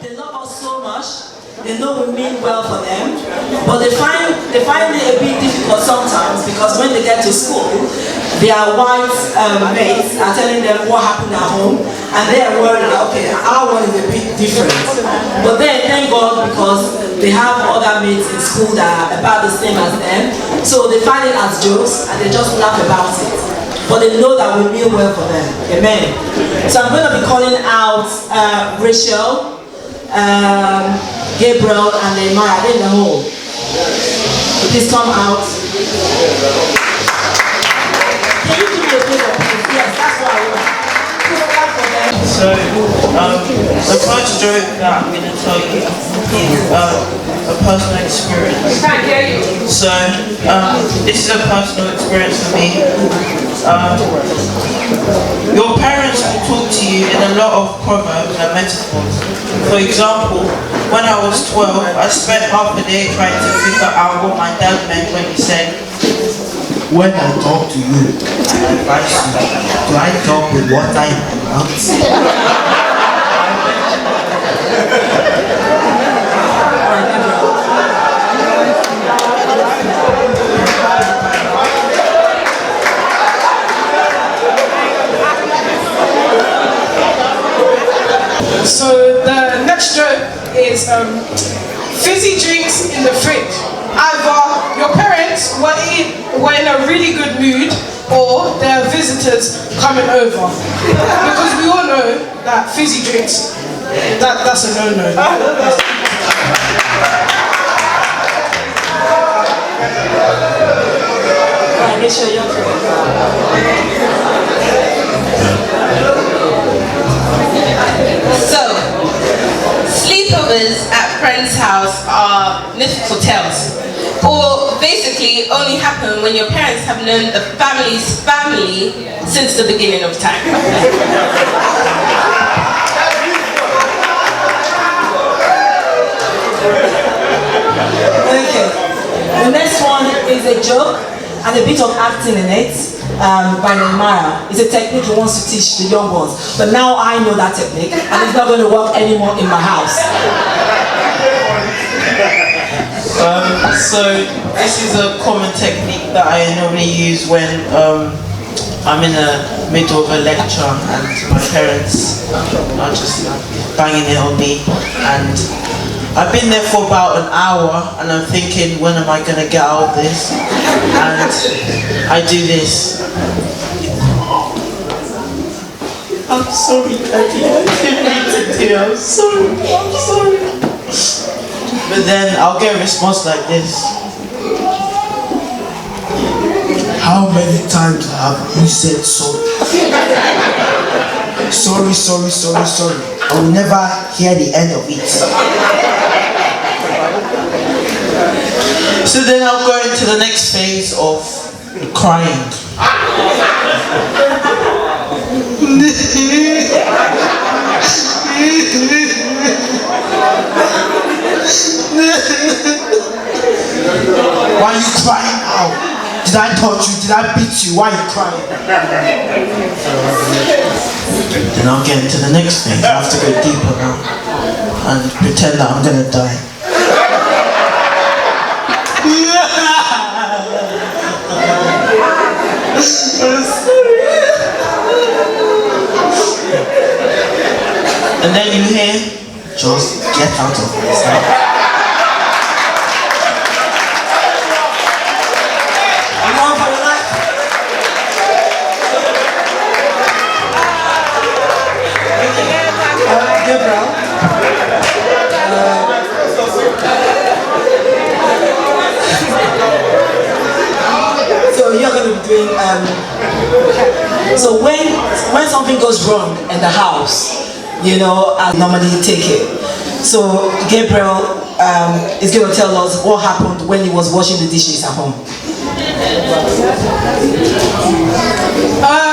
they love us so much. They know we mean well for them, but they find it a bit difficult sometimes because when they get to school, their white mates are telling them what happened at home, and they are worried that, okay, our one is a bit different. But then, thank God, because they have other mates in school that are about the same as them, so they find it as jokes and they just laugh about it. But they know that we mean well for them. Amen. So I'm going to be calling out Rachel, Gabriel, and Nehemiah. They're in the hall. Please come out. Can you give me a bit of peace? Yes, that's what I want. So, the first joke that I'm going to tell you is a personal experience. So, this is a personal experience for me. Your parents will talk to you in a lot of proverbs and metaphors. For example, when I was 12, I spent half a day trying to figure out what my dad meant when he said, "When I talk to you, I advise you, do I talk with water in my mouth?" So the next joke is fizzy drinks in the fridge. Either your parents were in a really good mood, or there are visitors coming over. Because we all know that fizzy drinks, that's a no-no. So, sleepovers at friends' house are mythical tales, or basically only happen when your parents have known the family's family since the beginning of time. Okay. The next one is a joke and a bit of acting in it by Nehemiah. It's a technique he wants to teach the young ones. But now I know that technique and it's not going to work anymore in my house. So this is a common technique that I normally use when I'm in the middle of a lecture and my parents are just banging it on me, and I've been there for about an hour and I'm thinking, when am I going to get out of this? And I do this. "I'm sorry, Daddy, I didn't mean to do it. I'm sorry. But then I'll get a response like this. How many times have you said sorry? Sorry. I will never hear the end of it. So then I'll go into the next phase of crying. Why are you crying now? Did I touch you? Did I beat you? Why are you crying? Then I'll get into the next phase. I have to go deeper now and pretend that I'm gonna die. And then you hear, Just get out of this now. So you're going to be doing, so when something goes wrong in the house, you know, I normally take it. So Gabriel is going to tell us what happened when he was washing the dishes at home.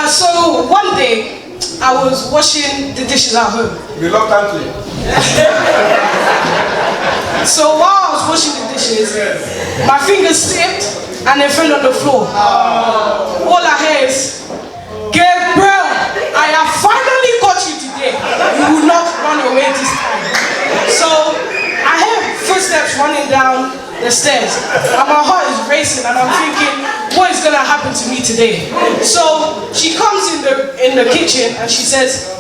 So one day, I was washing the dishes at home. Reluctantly. So while I was washing the dishes, my fingers slipped and they fell on the floor. All I hear is, "Gabriel, I have finally got you today. You will not run away this time." the stairs. And my heart is racing and I'm thinking, what is gonna happen to me today? So she comes in the kitchen and she says,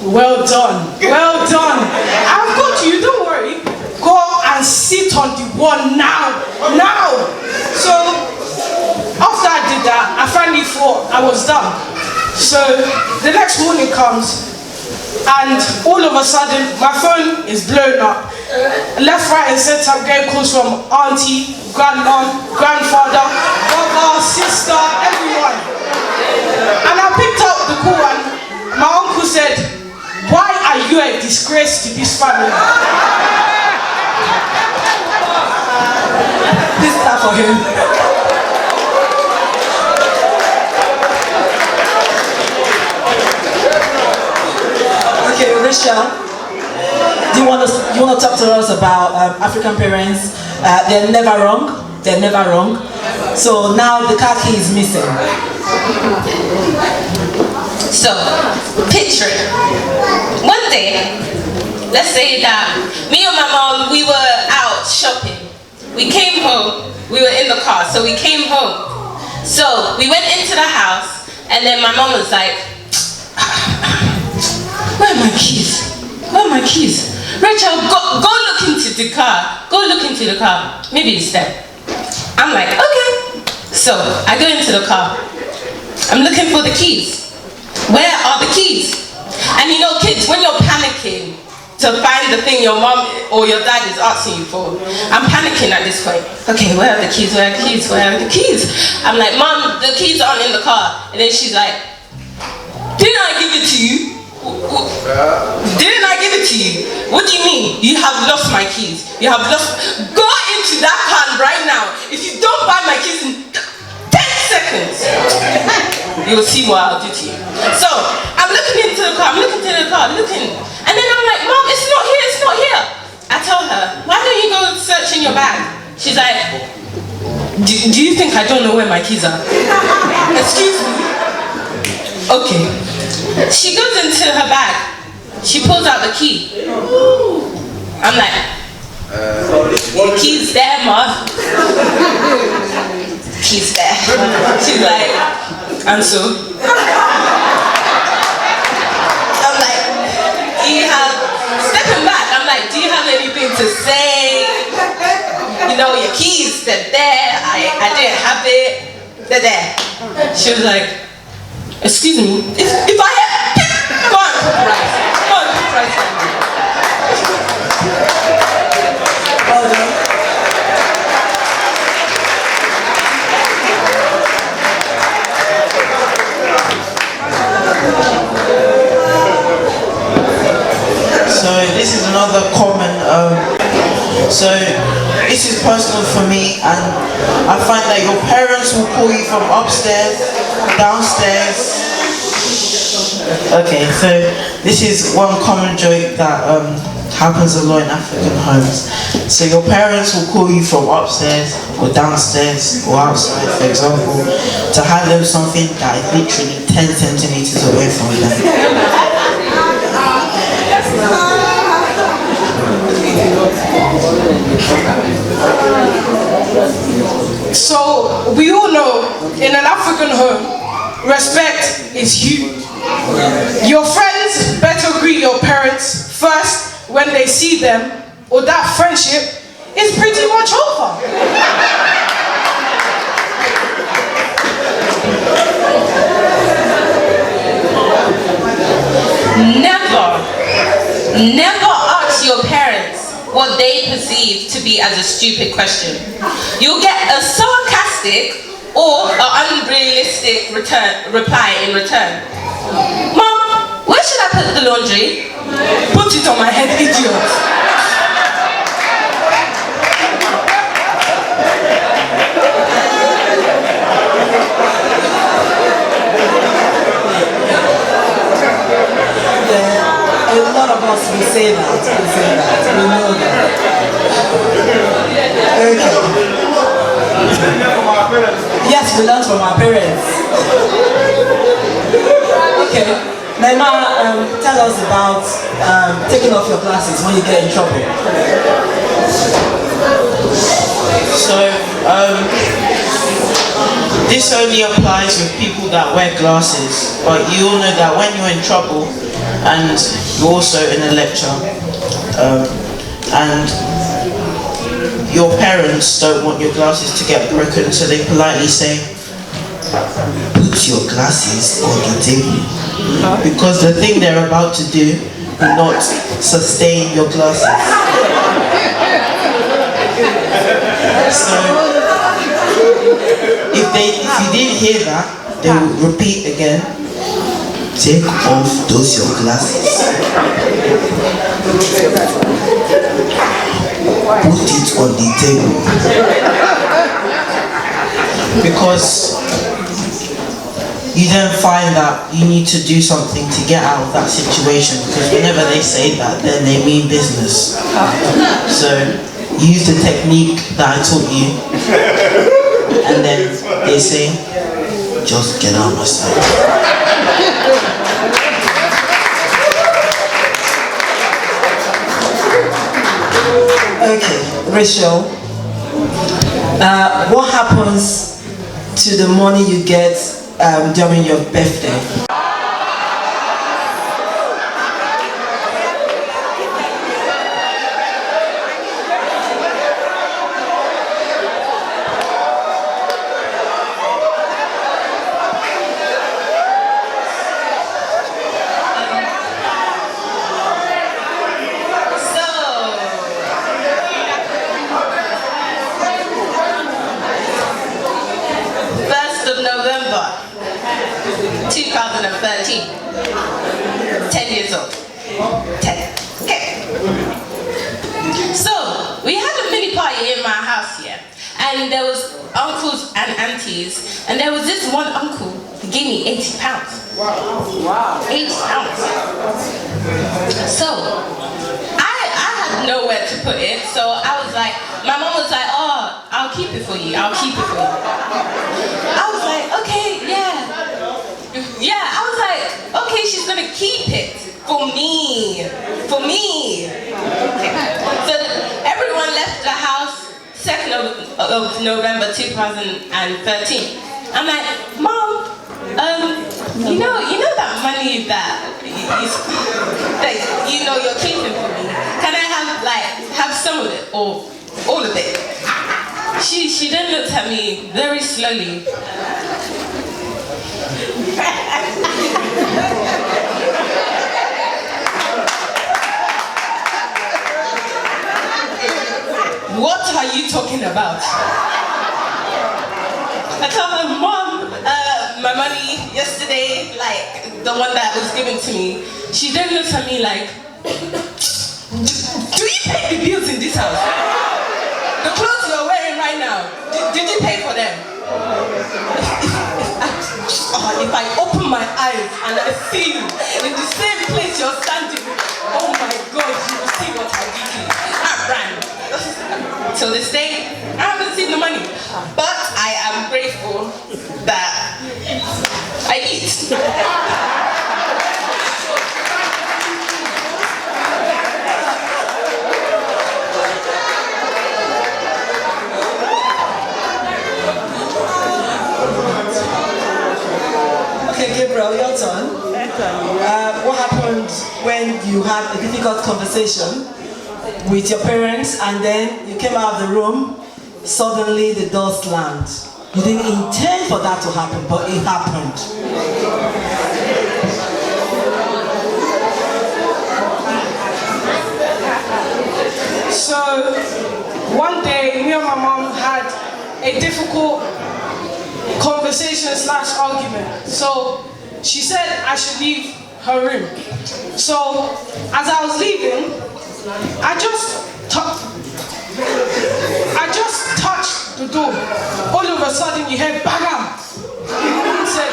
well done, well done. I've got you, don't worry. Go and sit on the wall now, now. So after I did that, I finally thought I was done. So the next morning comes and all of a sudden my phone is blown up. Left, right and center I'm getting calls from auntie, grandma, grandfather, brother, sister, everyone. And I picked up the call and my uncle said, why are you a disgrace to this family? This is not for him. Okay, Rachel, do you want to talk to us about African parents? They're never wrong. They're never wrong. So now the car key is missing. So, picture it. One day, let's say that me and my mom, we were out shopping. We came home. We were in the car, so we came home. So we went into the house, and then my mom was like, where are my keys? Where are my keys? Rachel, go look into the car. Go look into the car. Maybe it's there. I'm like, okay. So I go into the car. I'm looking for the keys. Where are the keys? And you know, kids, when you're panicking to find the thing your mom or your dad is asking you for, I'm panicking at this point. Okay, where are the keys? Where are the keys? Where are the keys? I'm like, Mom, the keys aren't in the car. And then she's like, didn't I give it to you? Didn't I give it to you? What do you mean? You have lost my keys. You have lost. Go into that car right now. If you don't buy my keys in 10 seconds, you'll see what I'll do to you. So I'm looking into the car. I'm looking into the car, looking, and then I'm like, Mom, it's not here. It's not here. I tell her, why don't you go search in your bag? She's like, do you think I don't know where my keys are? Excuse me. Okay. She goes into her bag. She pulls out the key. I'm like, the key's there, Ma. Key's there. She's like, and so? I'm like, do you have, stepping back, I'm like, do you have anything to say? You know, your keys, they're there. I didn't have it. They're there. She was like, excuse me, if I had, go on, put rice. Go on, put rice on me. Well done. So this is another common, so this is personal for me, and I find that your parents will call you from upstairs, downstairs. Okay, so this is one common joke that happens a lot in African homes. So your parents will call you from upstairs or downstairs or outside, for example, to hand them something that is literally 10 centimeters away from them. So we all know in an African home, respect is huge. Your friends better greet your parents first when they see them, or that friendship is pretty much over. Never ask your parents what they perceive to be as a stupid question. You'll get a sarcastic or an unrealistic reply in return. Mom, where should I put the laundry? Put it on my head, idiot. A lot of us will say that. We know that. Okay. Yes, we learn from our parents. Okay. Naima, tell us about taking off your glasses when you get in trouble. So, this only applies with people that wear glasses, but you all know that when you're in trouble and you're also in a lecture, and your parents don't want your glasses to get broken, so they politely say, Put your glasses on the table. because the thing they're about to do will not sustain your glasses. So, if you didn't hear that, they will repeat again. Take off those your glasses. Put it on the table. Because you then find that you need to do something to get out of that situation, because whenever they say that, then they mean business. So use the technique that I taught you, and then they say, Just get out of my sight. Okay, Rachel. What happens to the money you get during your birthday? November 2013. 10 years old. 10. Okay. So, we had a mini party in my house here. And there was uncles and aunties. And there was this one uncle who gave me 80 pounds. Wow. 80 pounds. So, I had nowhere to put it. So, I was like, my mom was like, oh, I'll keep it for you. I'll keep it for you. I was like, okay, yeah. Yeah, I was like, okay, she's gonna keep it for me. For me. Okay. So everyone left the house 2nd of November 2013. I'm like, Mom, you know that money that you're keeping for me. Can I have some of it or all of it? She then looked at me very slowly. What are you talking about? I told her, Mom, my money yesterday, like the one that was given to me. She then looked at me like, do you pay the bills in this house? The clothes you're wearing right now, did you pay for them? If I open my eyes and I see you in the same place you're standing, oh my God, you will see what I did to you. I ran. Till this day, I haven't seen the money. But I am grateful that I eat. Okay, Gabriel, your turn. What happened when you had a difficult conversation with your parents and then you came out of the room, suddenly the door slammed? You didn't intend for that to happen, but it happened. So, one day, me and my mom had a difficult conversation/argument. So, she said I should leave her room. So, as I was leaving, I just touched the door. All of a sudden, you hear bang! He said,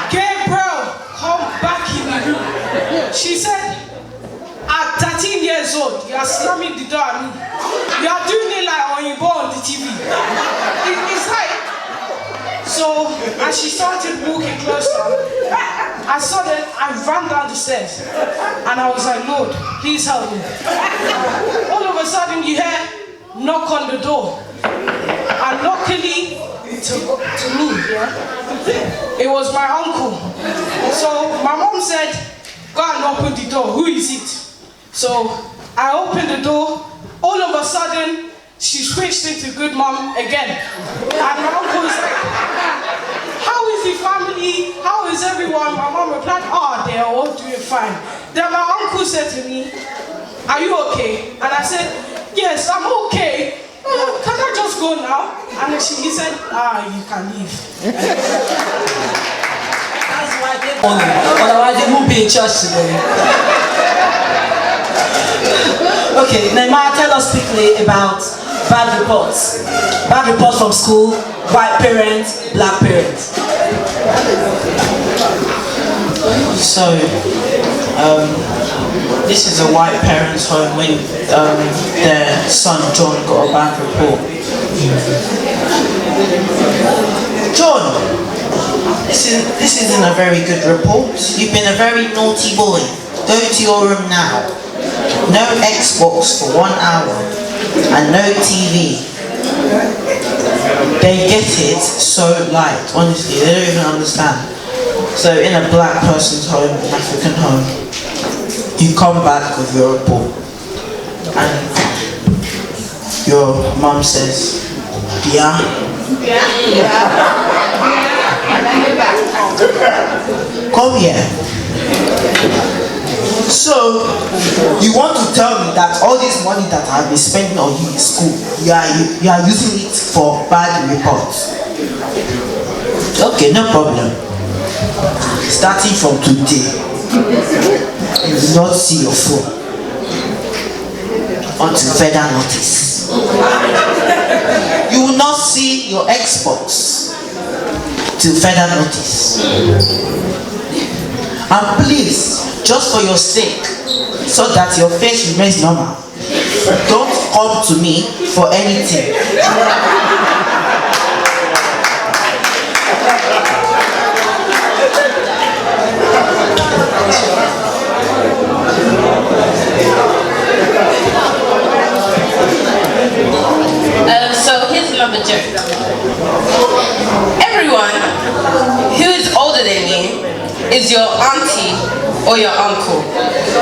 Gabriel, come back in the room. She said, at 13 years old, you are slamming the door at me. You are doing it like when you go on the TV. It's like, so as she started walking closer, I saw that I ran down the stairs and I was like, Lord, please help me. All of a sudden you hear knock on the door. yeah, it was my uncle. So my mom said, go and open the door. Who is it? So I opened the door. All of a sudden, she switched into good mom again. And my uncle was like, how is the family? How is everyone? My mom replied, oh, they're all doing fine. Then my uncle said to me, are you okay? And I said, yes, I'm okay. Can I just go now? And he said, you can leave. That's why they money. Otherwise, they won't be in church today. Okay, Neymar, tell us quickly about bad reports. Bad reports from school, white parents, black parents. So, this is a white parent's home when their son John got a bad report. John, this isn't a very good report. You've been a very naughty boy. Go to your room now. No Xbox for 1 hour and no TV. They get it so light, honestly, they don't even understand. So in a black person's home, an African home, you come back with your report and your mum says, yeah? Come here. So, you want to tell me that all this money that I've been spending on you in school, you are using it for bad reports? Okay, no problem. Starting from today, you will not see your phone until further notice. You will not see your Xbox till further notice. And please, just for your sake, so that your face remains normal, don't come to me for anything. So here's another joke. Everyone who is older than you is your auntie or your uncle.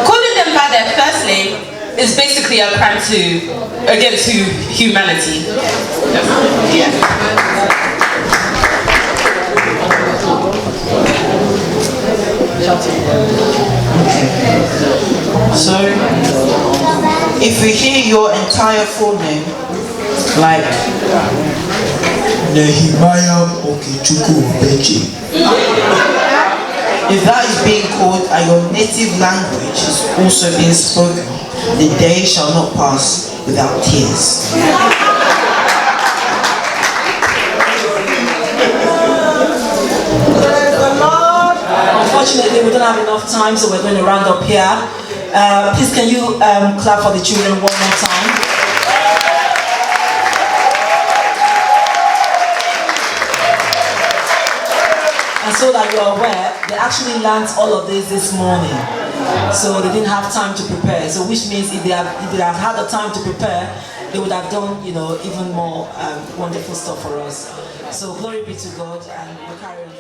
Calling them by their first name is basically a crime against humanity. Yeah. So, if we hear your entire full name, like Nehemiah Okechukwu Obeche. if that is being called and your native language is also being spoken, the day shall not pass without tears. Unfortunately, we don't have enough time, so we're going to round up here. Please, can you clap for the children one more time? And so that you're aware, they actually learned all of this morning. So they didn't have time to prepare. So which means if they had had the time to prepare, they would have done, even more wonderful stuff for us. So glory be to God, and we'll carry on.